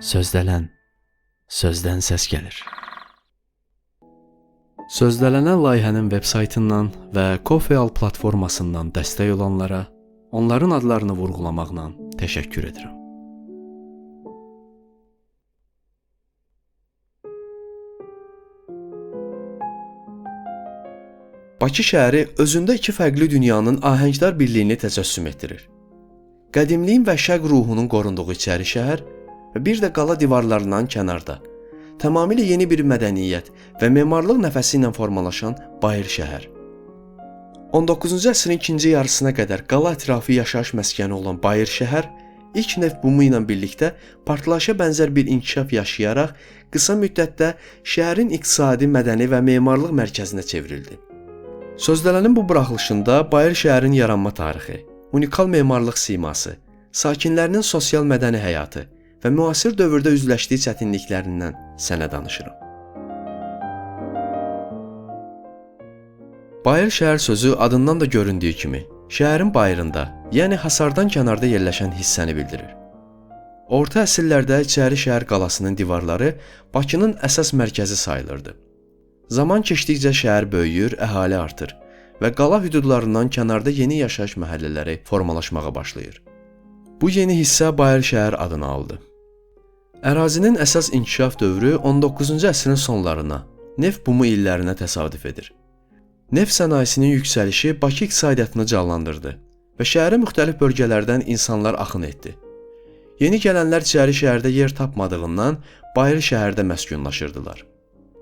Sözdələn, sözdən səs gəlir. Sözdələnən layihənin veb saytından və Coffeeal platformasından dəstək olanlara onların adlarını vurğulamaqla təşəkkür edirəm. Bakı şəhəri özündə iki fərqli dünyanın ahəngdar birliyini təcəssüm etdirir. Qədimliyin və şərq ruhunun qorunduğu içəri şəhər və bir də qala divarlarından kənarda tamamilə yeni bir mədəniyyət və memarlıq nəfəsi ilə formalaşan Bayır şəhər. 19-cu əsrin ikinci yarısına qədər qala ətrafı yaşayış məskəni olan Bayır şəhər ilk neft bumu ilə birlikdə partlayışa bənzər bir inkişaf yaşayaraq qısa müddətdə şəhərin iqtisadi, mədəni və memarlıq mərkəzinə çevrildi. Sözdələnin bu buraxılışında Bayır şəhərin yaranma tarixi, unikal memarlıq siması, sakinlərinin sosial-mədəni həyatı və müasir dövrdə üzləşdiyi çətinliklərindən sənə danışıram. Bayır şəhər sözü adından da göründüyü kimi, şəhərin bayırında, yəni hasardan kənarda yerləşən hissəni bildirir. Orta əsrlərdə içəri şəhər qalasının divarları Bakının əsas mərkəzi sayılırdı. Zaman keçdikcə şəhər böyüyür, əhali artır və qala hüdudlarından kənarda yeni yaşayış məhəllələri formalaşmağa başlayır. Bu yeni hissə Bayır şəhər adını aldı. Ərazinin əsas inkişaf dövrü 19-cu əsrin sonlarına, neft bumu illərinə təsadüf edir. Neft sənayesinin yüksəlişi Bakı iqtisadiyyatını canlandırdı və şəhərə müxtəlif bölgələrdən insanlar axın etdi. Yeni gələnlər içəri şəhərdə yer tapmadığından Bayır şəhərdə məskunlaşırdılar.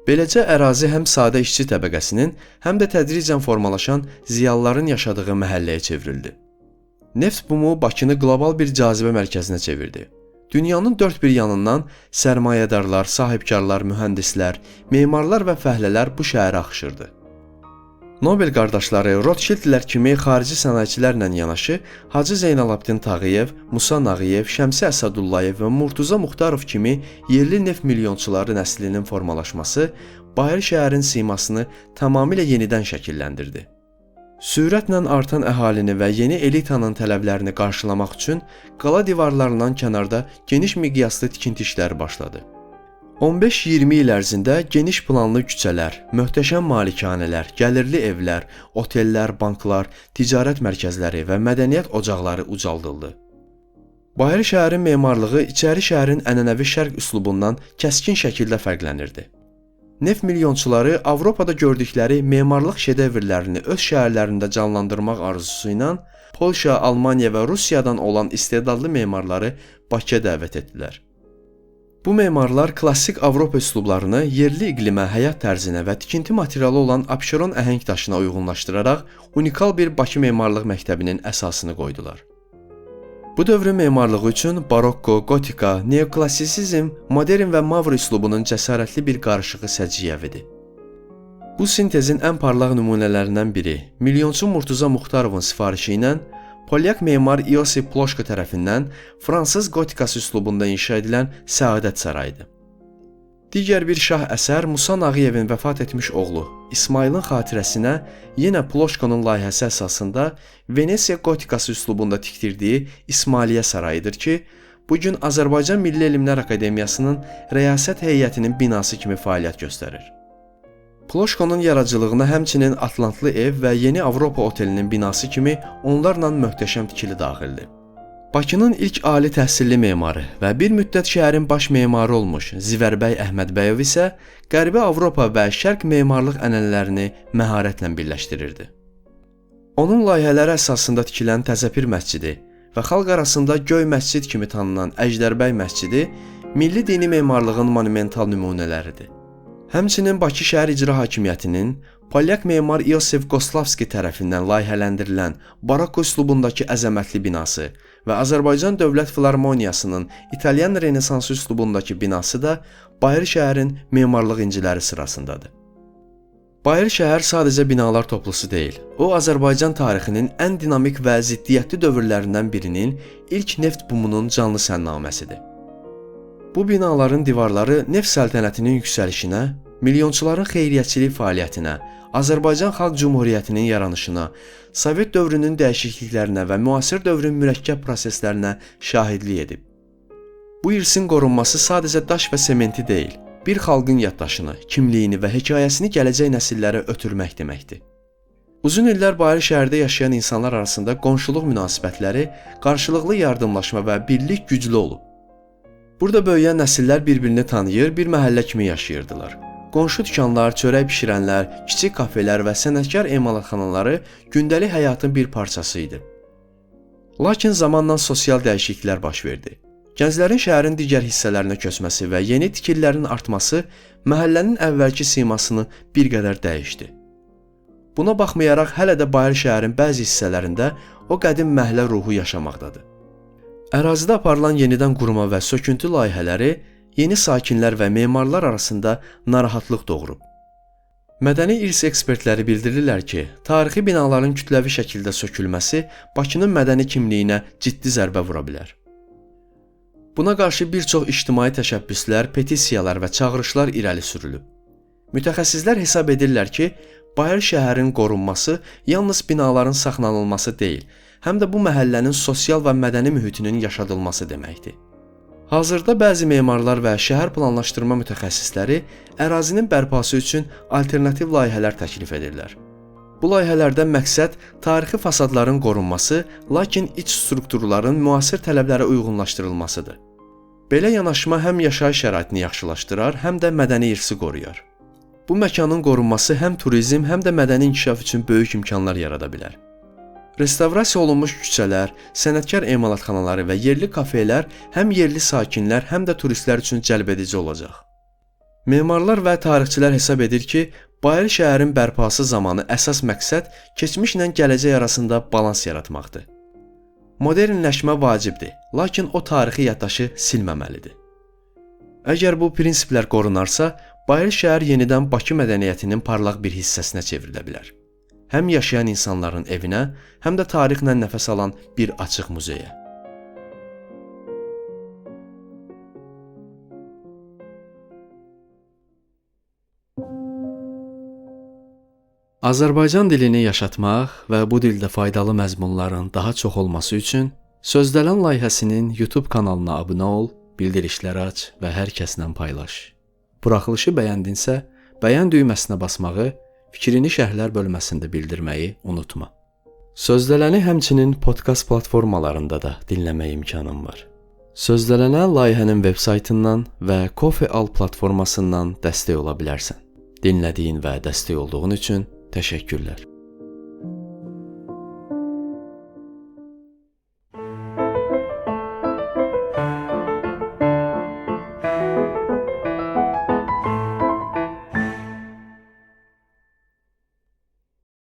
Beləcə ərazi həm sadə işçi təbəqəsinin, həm də tədricən formalaşan ziyalıların yaşadığı məhəlləyə çevrildi. Neft bumu Bakını qlobal bir cazibə mərkəzinə çevirdi. Dünyanın dörd bir yanından sərmayədarlar, sahibkarlar, mühəndislər, memarlar və fəhlələr bu şəhərə axışırdı. Nobel qardaşları Rothschildlər kimi xarici sənayeçilərlə yanaşı Hacı Zeynalabdin Tağıyev, Musa Nağıyev, Şəmsi Əsədullayev və Murtuza Muxtarov kimi yerli neft milyonçuları nəslinin formalaşması Bayır şəhərin simasını tamamilə yenidən şəkilləndirdi. Sürətlə artan əhalini və yeni elitanın tələblərini qarşılamaq üçün qala divarlarından kənarda geniş miqyaslı tikinti işləri başladı. 15-20 il ərzində geniş planlı küçələr, möhtəşəm malikanələr, gəlirli evlər, otellər, banklar, ticarət mərkəzləri və mədəniyyət ocaqları ucaldıldı. Bayır şəhərin memarlığı içəri şəhərin ənənəvi şərq üslubundan kəskin şəkildə fərqlənirdi. Neft milyonçuları Avropada gördükləri memarlıq şedevrlərini öz şəhərlərində canlandırmaq arzusu ilə Polşa, Almaniya və Rusiyadan olan istedadlı memarları Bakıya dəvət etdilər. Bu memarlar klassik Avropa üslublarını yerli iqlimə, həyat tərzinə və tikinti materialı olan Abşeron əhəng daşına uyğunlaşdıraraq unikal bir Bakı memarlıq məktəbinin əsasını qoydular. Bu dövrün memarlığı üçün barokko, gotika, neoklasisizm, modern və mavr üslubunun cəsarətli bir qarışığı səciyyəvidir. Bu sintezin ən parlaq nümunələrindən biri milyonçu Murtuza Muxtarovun sifarişi ilə polyak memar Iosif Ploşko tərəfindən fransız gotikası üslubunda inşa edilən Səadət sarayıdır. Digər bir şah əsər Musa Nağıyevin vəfat etmiş oğlu İsmailin xatirəsinə yenə Ploşkonun layihəsi əsasında Venesiya gotikası üslubunda tikdirdiyi İsmailiyyə sarayıdır ki, bugün Azərbaycan Milli Elmlər Akademiyasının rəyasət heyətinin binası kimi fəaliyyət göstərir. Ploşkonun yaradıcılığına həmçinin Atlantlı ev və Yeni Avropa otelinin binası kimi onlarla möhtəşəm tikili daxildir. Bakının ilk ali təhsilli memarı və bir müddət şəhərin baş memarı olmuş Zivərbəy Əhmədbəyov isə Qərbi Avropa və Şərq memarlıq ənənələrini məharətlə birləşdirirdi. Onun layihələri əsasında tikilən Təzəpir məscidi və xalq arasında Göy məscid kimi tanınan Əjdərbəy məscidi milli dini memarlığın monumental nümunələridir. Həmçinin Bakı şəhər icra hakimiyyətinin polyak memar Iosif Goslavski tərəfindən layihələndirilən barokko üslubundakı əzəmətli binası və Azərbaycan Dövlət Filarmoniyasının İtalyan Renesansı üslubundakı binası da Bayır şəhərin memarlıq inciləri sırasındadır. Bayır şəhər sadəcə binalar toplusu deyil, o Azərbaycan tarixinin ən dinamik və ziddiyyətli dövrlərindən birinin ilk neft bumunun canlı sənnaməsidir. Bu binaların divarları neft səltənətinin yüksəlişinə, milyonçuların xeyriyyətçilik fəaliyyətinə, Azərbaycan Xalq Cümhuriyyətinin yaranışına, Sovet dövrünün dəyişikliklərinə və müasir dövrün mürəkkəb proseslərinə şahidlik edib. Bu irsin qorunması sadəcə daş və sementi deyil, bir xalqın yaddaşını, kimliyini və hekayəsini gələcək nəsillərə ötürmək deməkdir. Uzun illər Bayır şəhərdə yaşayan insanlar arasında qonşuluq münasibətləri, qarşılıqlı yardımlaşma və birlik güclü olub. Burada böyüyən nəsillər bir-birini tanıyır, bir məhəllə kimi yaşayırdılar. Qonşu dükanlar, çörək bişirənlər, kiçik kafelər və sənətkar emalatxanaları gündəlik həyatın bir parçası idi. Lakin zamanla sosial dəyişikliklər baş verdi. Gənclərin şəhərin digər hissələrinə köçməsi və yeni tikililərin artması məhəllənin əvvəlki simasını bir qədər dəyişdi. Buna baxmayaraq hələ də Bayır şəhərin bəzi hissələrində o qədim məhəllə ruhu yaşamaqdadır. Ərazidə aparılan yenidən qurma və söküntü layihələri yeni sakinlər və memarlar arasında narahatlıq doğurub. Mədəni irs ekspertləri bildirirlər ki, tarixi binaların kütləvi şəkildə sökülməsi Bakının mədəni kimliyinə ciddi zərbə vura bilər. Buna qarşı bir çox ictimai təşəbbüslər, petisiyalar və çağırışlar irəli sürülüb. Mütəxəssislər hesab edirlər ki, Bayır şəhərin qorunması yalnız binaların saxlanılması deyil, həm də bu məhəllənin sosial və mədəni mühitinin yaşadılması deməkdir. Hazırda bəzi memarlar və şəhər planlaşdırma mütəxəssisləri ərazinin bərpası üçün alternativ layihələr təklif edirlər. Bu layihələrdən məqsəd tarixi fasadların qorunması, lakin iç strukturların müasir tələblərə uyğunlaşdırılmasıdır. Belə yanaşma həm yaşayış şəraitini yaxşılaşdırar, həm də mədəni irsi qoruyar. Bu məkanın qorunması həm turizm, həm də mədəni inkişaf üçün böyük imkanlar yarada bilər. Restavrasiya olunmuş küçələr, sənətkar emalatxanaları və yerli kafelər həm yerli sakinlər, həm də turistlər üçün cəlbedici olacaq. Memarlar və tarixçilər hesab edir ki, Bayır şəhərin bərpası zamanı əsas məqsəd keçmişlə gələcək arasında balans yaratmaqdır. Modernləşmə vacibdir, lakin o tarixi yaddaşı silməməlidir. Əgər bu prinsiplər qorunarsa, Bayır şəhər yenidən Bakı mədəniyyətinin parlaq bir hissəsinə çevrilə bilər. Həm yaşayan insanların evinə, həm də tarixlə nəfəs alan bir açıq muzeyə. Azərbaycan dilini yaşatmaq və bu dildə faydalı məzmunların daha çox olması üçün Sözdələn layihəsinin YouTube kanalına abunə ol, bildirişləri aç və hər kəslə paylaş. Buraxılışı bəyəndinsə, bəyən düyməsinə basmağı, fikrini şərhlər bölməsində bildirməyi unutma. Sözdələni həmçinin podkast platformalarında da dinləmək imkanın var. Sözdələnə layihənin veb saytından və Ko-fi platformasından dəstək ola bilərsən. Dinlədiyin və dəstək olduğun üçün təşəkkürlər.